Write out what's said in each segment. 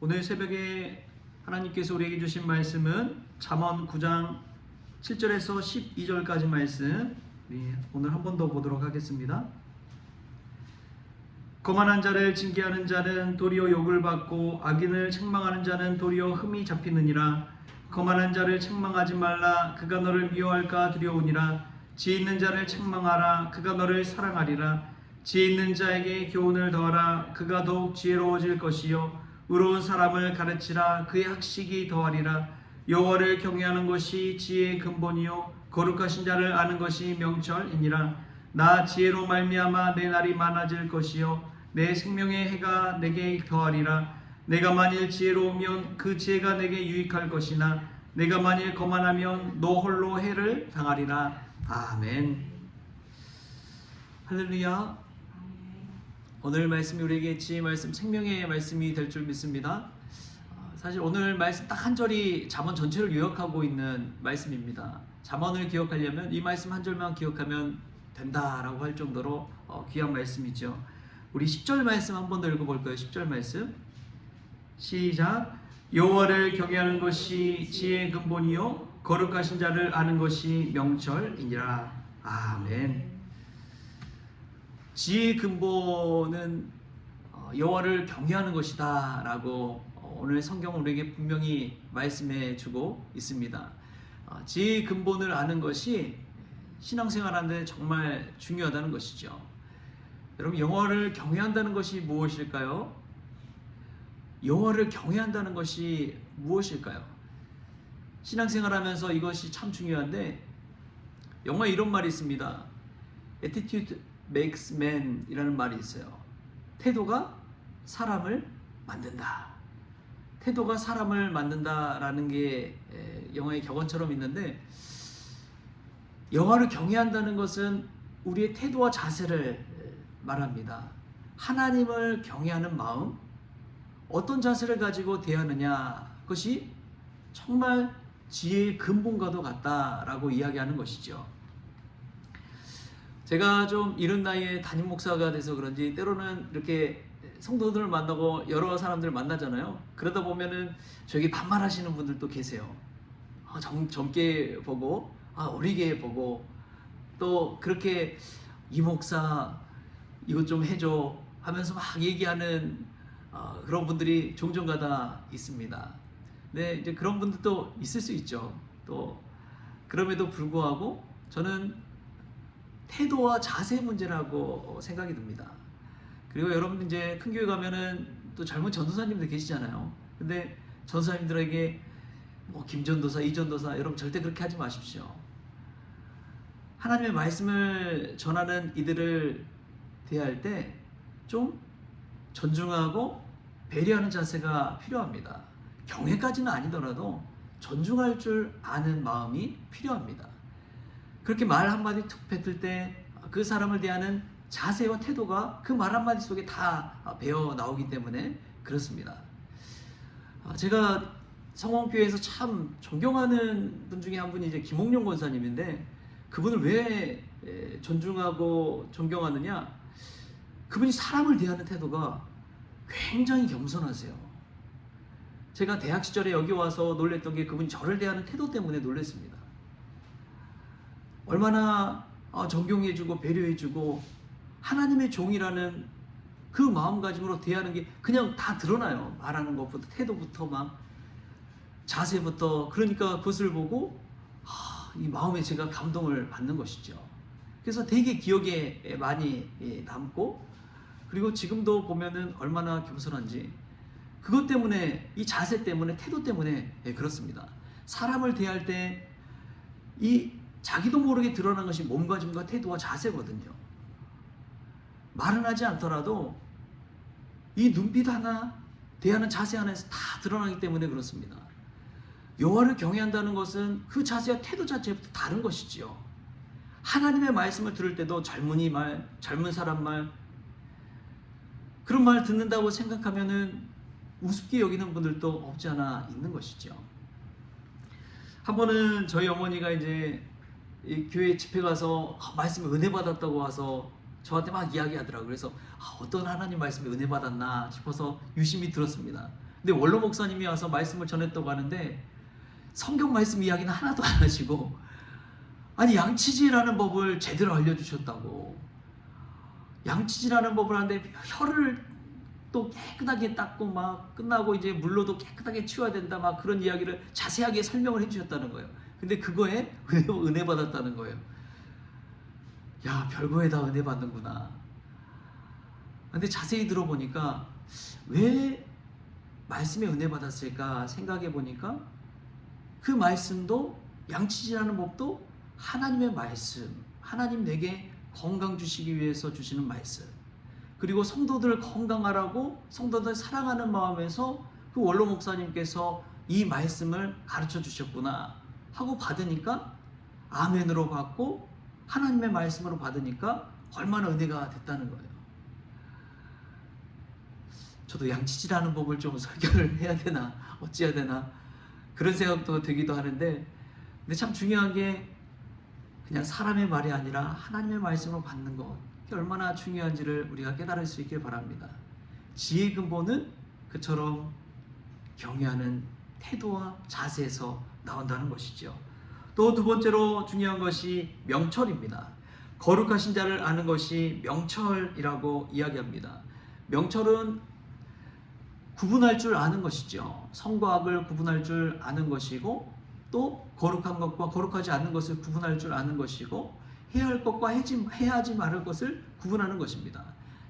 오늘 새벽에 하나님께서 우리에게 주신 말씀은 잠언 9장 7절에서 12절까지 말씀, 오늘 한 번 더 보도록 하겠습니다. 거만한 자를 징계하는 자는 도리어 욕을 받고 악인을 책망하는 자는 도리어 흠이 잡히느니라. 거만한 자를 책망하지 말라. 그가 너를 미워할까 두려우니라. 지혜 있는 자를 책망하라. 그가 너를 사랑하리라. 지혜 있는 자에게 교훈을 더하라. 그가 더욱 지혜로워질 것이요 의로운 사람을 가르치라. 그의 학식이 더하리라. 여호와를 경외하는 것이 지혜의 근본이요 거룩하신 자를 아는 것이 명철이니라. 나 지혜로 말미암아 내 날이 많아질 것이요 내 생명의 해가 내게 더하리라. 내가 만일 지혜로우면 그 지혜가 내게 유익할 것이나 내가 만일 거만하면 너 홀로 해를 당하리라. 아멘. 할렐루야. 오늘 말씀이 우리에게 지혜의 말씀, 생명의 말씀이 될 줄 믿습니다. 사실 오늘 말씀 딱 한 절이 잠언 전체를 요약하고 있는 말씀입니다. 잠언을 기억하려면 이 말씀 한 절만 기억하면 된다라고 할 정도로 귀한 말씀이죠. 우리 10절 말씀 한 번 더 읽어볼까요? 10절 말씀 시작. 여호와를 경외하는 것이 지혜의 근본이요 거룩하신 자를 아는 것이 명철이니라. 아멘. 지혜의 근본은 여호와를 경외하는 것이다 라고 오늘 성경은 우리에게 분명히 말씀해 주고 있습니다. 지혜의 근본을 아는 것이 신앙생활하는 데 정말 중요하다는 것이죠. 여러분, 여호와를 경외한다는 것이 무엇일까요? 여호와를 경외한다는 것이 무엇일까요? 신앙생활하면서 이것이 참 중요한데, 영어에 이런 말이 있습니다. Attitude makes man 이라는 말이 있어요. 태도가 사람을 만든다. 태도가 사람을 만든다라는 게 영어의 격언처럼 있는데, 여호와를 경외한다는 것은 우리의 태도와 자세를 말합니다. 하나님을 경외하는 마음, 어떤 자세를 가지고 대하느냐, 그것이 정말 지혜의 근본과도 같다라고 이야기하는 것이죠. 제가 좀 이른 나이에 담임 목사가 돼서 그런지 때로는 이렇게 성도들을 만나고 여러 사람들을 만나잖아요. 그러다 보면은 저에게 반말하시는 분들도 계세요. 젊게 보고 어리게 보고, 또 그렇게 이 목사 이것 좀 해줘 하면서 막 얘기하는 그런 분들이 종종가다 있습니다. 네, 이제 그런 분들도 있을 수 있죠. 또 그럼에도 불구하고 저는 태도와 자세 문제라고 생각이 듭니다. 그리고 여러분 이제 큰 교회 가면은 또 젊은 전도사님들 계시잖아요. 근데 전도사님들에게 뭐 김전도사, 이전도사, 여러분 절대 그렇게 하지 마십시오. 하나님의 말씀을 전하는 이들을 대할 때 좀 존중하고 배려하는 자세가 필요합니다. 경외까지는 아니더라도 존중할 줄 아는 마음이 필요합니다. 그렇게 말 한마디 툭 뱉을 때 그 사람을 대하는 자세와 태도가 그 말 한마디 속에 다 배어 나오기 때문에 그렇습니다. 제가 성원교회에서 참 존경하는 분 중에 한 분이 이제 김홍룡 권사님인데, 그분을 왜 존중하고 존경하느냐? 그분이 사람을 대하는 태도가 굉장히 겸손하세요. 제가 대학 시절에 여기 와서 놀랬던 게 그분이 저를 대하는 태도 때문에 놀랬습니다. 얼마나 존경해주고 배려해주고 하나님의 종이라는 그 마음가짐으로 대하는 게 그냥 다 드러나요. 말하는 것부터, 태도부터, 막 자세부터. 그러니까 그것을 보고 이 마음에 제가 감동을 받는 것이죠. 그래서 되게 기억에 많이 남고, 그리고 지금도 보면은 얼마나 겸손한지, 그것 때문에, 이 자세 때문에, 태도 때문에 그렇습니다. 사람을 대할 때 이 자기도 모르게 드러난 것이 몸가짐과 태도와 자세거든요. 말은 하지 않더라도 이 눈빛 하나, 대하는 자세 하나에서 다 드러나기 때문에 그렇습니다. 여호와를 경외한다는 것은 그 자세와 태도 자체부터 다른 것이지요. 하나님의 말씀을 들을 때도 젊은이 말, 젊은 사람 말, 그런 말 듣는다고 생각하면은 우습게 여기는 분들도 없지 않아 있는 것이죠. 한 번은 저희 어머니가 이제 이 교회 집회 가서 말씀에 은혜 받았다고 와서 저한테 막 이야기하더라고요. 그래서 어떤 하나님 말씀에 은혜 받았나 싶어서 유심히 들었습니다. 근데 원로 목사님이 와서 말씀을 전했다고 하는데 성경 말씀 이야기는 하나도 안 하시고, 아니 양치질하는 법을 제대로 알려주셨다고. 양치질하는 법을 하는데 혀를 또 깨끗하게 닦고 막 끝나고 이제 물로도 깨끗하게 치워야 된다, 막 그런 이야기를 자세하게 설명을 해주셨다는 거예요. 근데 그거에 은혜 받았다는 거예요. 야, 별거에 다 은혜 받는구나. 근데 자세히 들어보니까 왜 말씀에 은혜 받았을까 생각해 보니까 그 말씀도, 양치질하는 법도 하나님의 말씀, 하나님 내게 건강 주시기 위해서 주시는 말씀, 그리고 성도들 건강하라고 성도들 사랑하는 마음에서 그 원로 목사님께서 이 말씀을 가르쳐 주셨구나 하고 받으니까, 아멘으로 받고 하나님의 말씀으로 받으니까 얼마나 은혜가 됐다는 거예요. 저도 양치질하는 법을 좀 설교를 해야 되나 어찌해야 되나 그런 생각도 들기도 하는데, 근데 참 중요한 게 그냥 사람의 말이 아니라 하나님의 말씀으로 받는 것, 이게 얼마나 중요한지를 우리가 깨달을 수 있길 바랍니다. 지혜의 근본은 그처럼 경외하는 태도와 자세에서 나온다는 것이죠. 또 두 번째로 중요한 것이 명철입니다. 거룩하신 자를 아는 것이 명철이라고 이야기합니다. 명철은 구분할 줄 아는 것이죠. 성과 악을 구분할 줄 아는 것이고, 또 거룩한 것과 거룩하지 않는 것을 구분할 줄 아는 것이고, 해야 할 것과 해야 하지 말을 것을 구분하는 것입니다.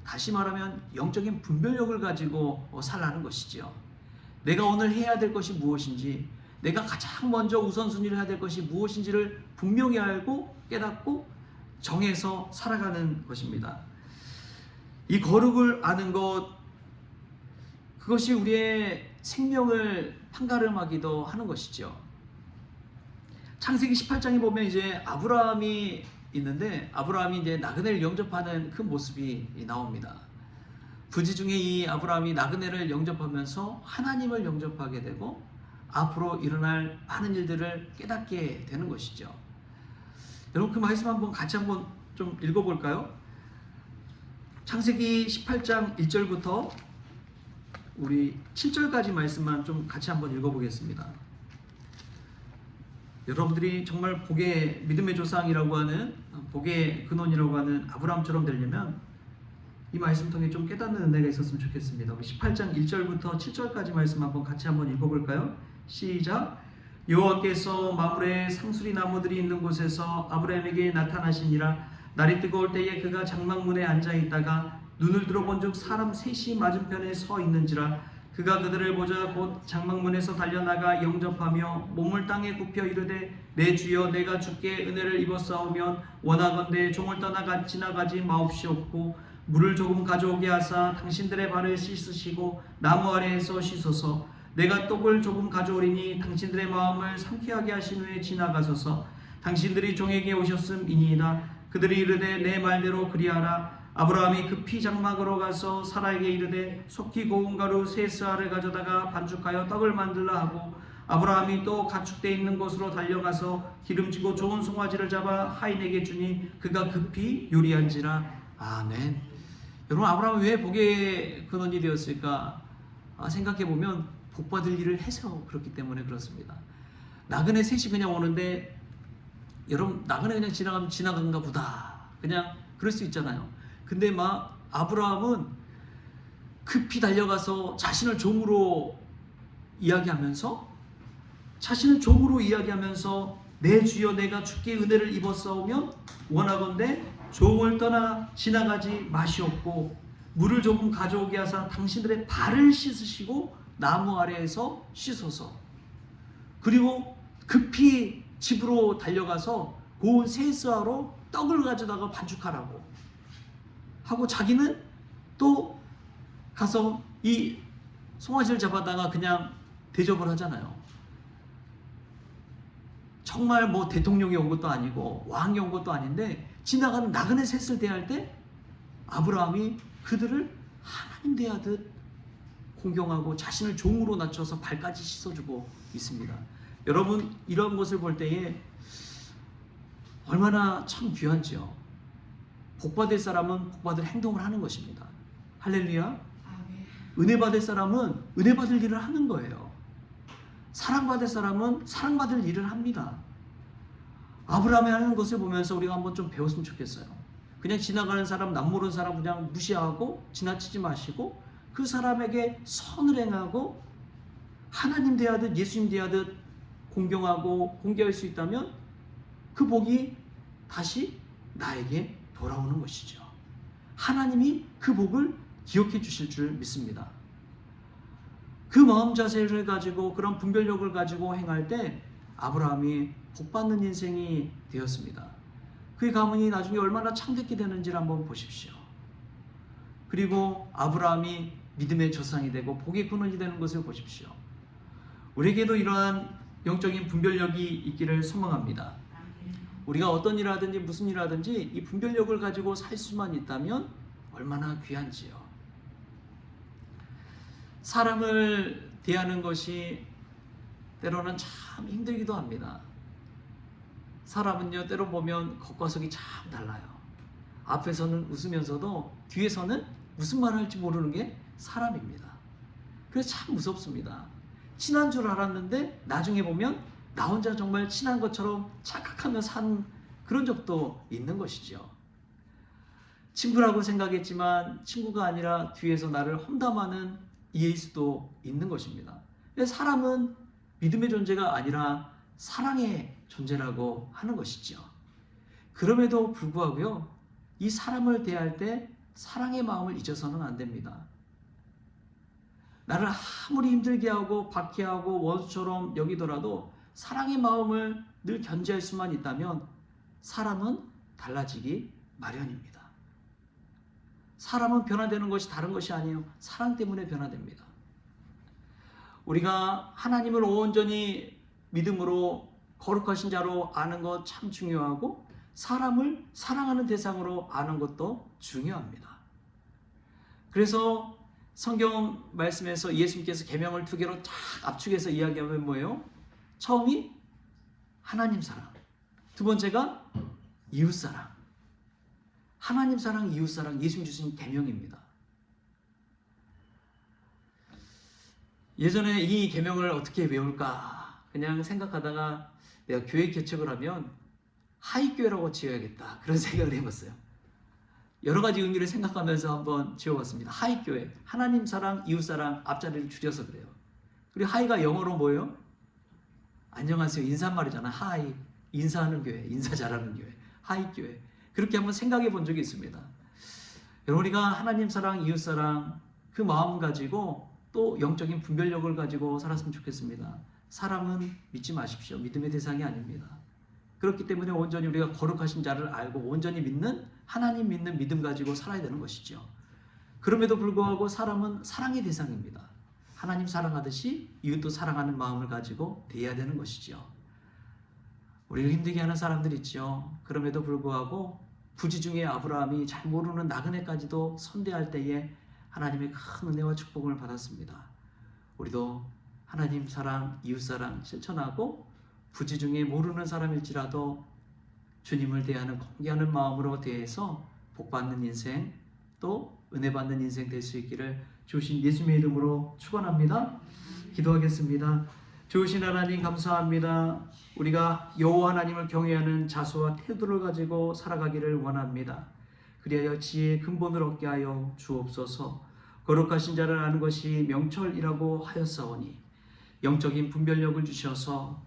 다시 말하면 영적인 분별력을 가지고 살라는 것이죠. 내가 오늘 해야 될 것이 무엇인지, 내가 가장 먼저 우선순위를 해야 될 것이 무엇인지를 분명히 알고 깨닫고 정해서 살아가는 것입니다. 이 거룩을 아는 것, 그것이 우리의 생명을 판가름하기도 하는 것이죠. 창세기 18장에 보면 이제 아브라함이 있는데, 아브라함이 이제 나그네를 영접하는 그 모습이 나옵니다. 부지 중에 이 아브라함이 나그네를 영접하면서 하나님을 영접하게 되고 앞으로 일어날 많은 일들을 깨닫게 되는 것이죠. 여러분, 그 말씀 한번 같이 한번 좀 읽어볼까요? 창세기 18장 1절부터 우리 7절까지 말씀만 좀 같이 한번 읽어보겠습니다. 여러분들이 정말 복의 믿음의 조상이라고 하는, 복의 근원이라고 하는 아브라함처럼 되려면 이 말씀 통해 좀 깨닫는 은혜가 있었으면 좋겠습니다. 우리 18장 1절부터 7절까지 말씀 한번 같이 한번 읽어볼까요? 시작. 여호와께서 마므레 상수리 나무들이 있는 곳에서 아브라함에게 나타나시니라. 날이 뜨거울 때에 그가 장막문에 앉아 있다가 눈을 들어본즉 사람 셋이 맞은편에 서 있는지라. 그가 그들을 보자 곧 장막문에서 달려나가 영접하며 몸을 땅에 굽혀 이르되, 내 주여, 내가 주께 은혜를 입었사오면 원하건대 종을 떠나 지나가지 마옵시옵고 물을 조금 가져오게 하사 당신들의 발을 씻으시고 나무 아래에서 씻어서 내가 떡을 조금 가져오리니 당신들의 마음을 상쾌하게 하신 후에 지나가소서. 당신들이 종에게 오셨음이니이다. 그들이 이르되 내 말대로 그리하라. 아브라함이 급히 장막으로 가서 사라에게 이르되 속히 고운 가루 세 스아를 가져다가 반죽하여 떡을 만들라 하고, 아브라함이 또 가축대 있는 곳으로 달려가서 기름지고 좋은 송아지를 잡아 하인에게 주니 그가 급히 요리한지라. 아멘. 여러분, 아브라함이 왜 복의 근원이 되었을까 생각해보면 복받을 일을 해서 그렇기 때문에 그렇습니다. 나그네 셋이 그냥 오는데, 여러분, 나그네 그냥 지나가면 지나간가 보다 그냥 그럴 수 있잖아요. 근데 막 아브라함은 급히 달려가서 자신을 종으로 이야기하면서 내 주여, 내가 주께 은혜를 입었사오면 원하건대 종을 떠나 지나가지 마시옵고 물을 조금 가져오게 하사 당신들의 발을 씻으시고 나무 아래에서 씻어서, 그리고 급히 집으로 달려가서 고운 세 스아로 떡을 가져다가 반죽하라고 하고, 자기는 또 가서 이 송아지를 잡아다가 그냥 대접을 하잖아요. 정말 뭐 대통령이 온 것도 아니고 왕이 온 것도 아닌데 지나가는 나그네 셋을 대할 때 아브라함이 그들을 하나님 대하듯 공경하고 자신을 종으로 낮춰서 발까지 씻어주고 있습니다. 여러분, 이런 것을 볼 때에 얼마나 참 귀한지요. 복받을 사람은 복받을 행동을 하는 것입니다. 할렐루야. 은혜 받을 사람은 은혜 받을 일을 하는 거예요. 사랑받을 사람은 사랑받을 일을 합니다. 아브라함이 하는 것을 보면서 우리가 한번 좀 배웠으면 좋겠어요. 그냥 지나가는 사람, 남모르는 사람 그냥 무시하고 지나치지 마시고 그 사람에게 선을 행하고 하나님 대하듯 예수님 대하듯 공경하고 공개할 수 있다면 그 복이 다시 나에게 돌아오는 것이죠. 하나님이 그 복을 기억해 주실 줄 믿습니다. 그 마음 자세를 가지고 그런 분별력을 가지고 행할 때 아브라함이 복받는 인생이 되었습니다. 그의 가문이 나중에 얼마나 창대케 되는지를 한번 보십시오. 그리고 아브라함이 믿음의 조상이 되고 복의 근원이 되는 것을 보십시오. 우리에게도 이러한 영적인 분별력이 있기를 소망합니다. 우리가 어떤 일을 하든지 무슨 일을 하든지 이 분별력을 가지고 살 수만 있다면 얼마나 귀한지요. 사람을 대하는 것이 때로는 참 힘들기도 합니다. 사람은요, 때로 보면 겉과 속이 참 달라요. 앞에서는 웃으면서도 뒤에서는 무슨 말을 할지 모르는 게 사람입니다. 그래서 참 무섭습니다. 친한 줄 알았는데 나중에 보면 나 혼자 정말 친한 것처럼 착각하며 산 그런 적도 있는 것이죠. 친구라고 생각했지만 친구가 아니라 뒤에서 나를 험담하는 이일 수도 있는 것입니다. 사람은 믿음의 존재가 아니라 사랑의 존재라고 하는 것이죠. 그럼에도 불구하고요, 이 사람을 대할 때 사랑의 마음을 잊어서는 안 됩니다. 나를 아무리 힘들게 하고 박해하고 원수처럼 여기더라도 사랑의 마음을 늘 견지할 수만 있다면 사람은 달라지기 마련입니다. 사람은 변화되는 것이 다른 것이 아니에요. 사랑 때문에 변화됩니다. 우리가 하나님을 온전히 믿음으로 거룩하신 자로 아는 것 참 중요하고 사람을 사랑하는 대상으로 아는 것도 중요합니다. 그래서 성경 말씀에서 예수님께서 계명을 두 개로 딱 압축해서 이야기하면 뭐예요? 처음이 하나님 사랑, 두 번째가 이웃 사랑. 하나님 사랑, 이웃 사랑, 예수님 주신 계명입니다. 예전에 이 계명을 어떻게 외울까 그냥 생각하다가 내가 교회 개척을 하면 하이교회라고 지어야겠다 그런 생각을 해봤어요. 여러 가지 의미를 생각하면서 한번 지어봤습니다. 하이교회, 하나님 사랑, 이웃 사랑 앞자리를 줄여서 그래요. 그리고 하이가 영어로 뭐예요? 안녕하세요 인사말이잖아. 하이, 인사하는 교회, 인사 잘하는 교회, 하이교회. 그렇게 한번 생각해 본 적이 있습니다. 여러분, 우리가 하나님 사랑, 이웃 사랑 그 마음 가지고 또 영적인 분별력을 가지고 살았으면 좋겠습니다. 사람은 믿지 마십시오. 믿음의 대상이 아닙니다. 그렇기 때문에 온전히 우리가 거룩하신 자를 알고 온전히 믿는 하나님 믿는 믿음 가지고 살아야 되는 것이죠. 그럼에도 불구하고 사람은 사랑의 대상입니다. 하나님 사랑하듯이 이웃도 사랑하는 마음을 가지고 대해야 되는 것이죠. 우리를 힘들게 하는 사람들 있죠. 그럼에도 불구하고 부지 중에 아브라함이 잘 모르는 나그네까지도 선대할 때에 하나님의 큰 은혜와 축복을 받았습니다. 우리도 하나님 사랑, 이웃 사랑 실천하고 부지 중에 모르는 사람일지라도 주님을 대하는 공개하는 마음으로 대해서 복받는 인생 또 은혜 받는 인생 될 수 있기를 주신 예수님의 이름으로 축원합니다. 기도하겠습니다. 좋으신 하나님 감사합니다. 우리가 여호와 하나님을 경외하는 자세와 태도를 가지고 살아가기를 원합니다. 그리하여 지혜의 근본을 얻게 하여 주옵소서. 거룩하신 자를 아는 것이 명철이라고 하였사오니 영적인 분별력을 주셔서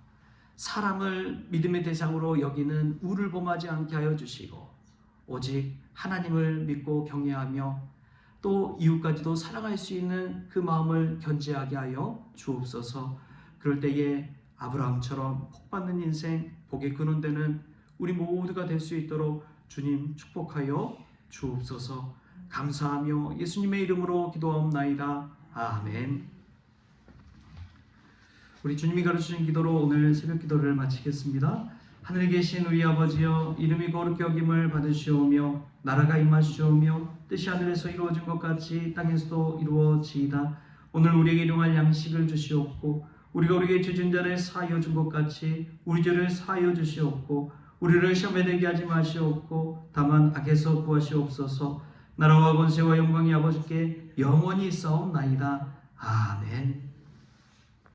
사람을 믿음의 대상으로 여기는 우를 범하지 않게 하여 주시고 오직 하나님을 믿고 경외하며 또 이웃까지도 사랑할 수 있는 그 마음을 견지하게 하여 주옵소서. 그럴 때에 아브라함처럼 복받는 인생, 복의 근원되는 우리 모두가 될 수 있도록 주님 축복하여 주옵소서. 감사하며 예수님의 이름으로 기도하옵나이다. 아멘. 우리 주님이 가르치신 기도로 오늘 새벽 기도를 마치겠습니다. 하늘에 계신 우리 아버지여, 이름이 거룩히 여김을 받으시오며 나라가 임하시오며 뜻이 하늘에서 이루어진 것 같이 땅에서도 이루어지이다. 오늘 우리에게 일용할 양식을 주시옵고 우리가 우리에게 죄진 자를 사하여 준 것 같이 우리 죄를 사하여 주시옵고 우리를 시험에 들게 하지 마시옵고 다만 악에서 구하시옵소서. 나라와 권세와 영광이 아버지께 영원히 있사옵나이다. 아멘.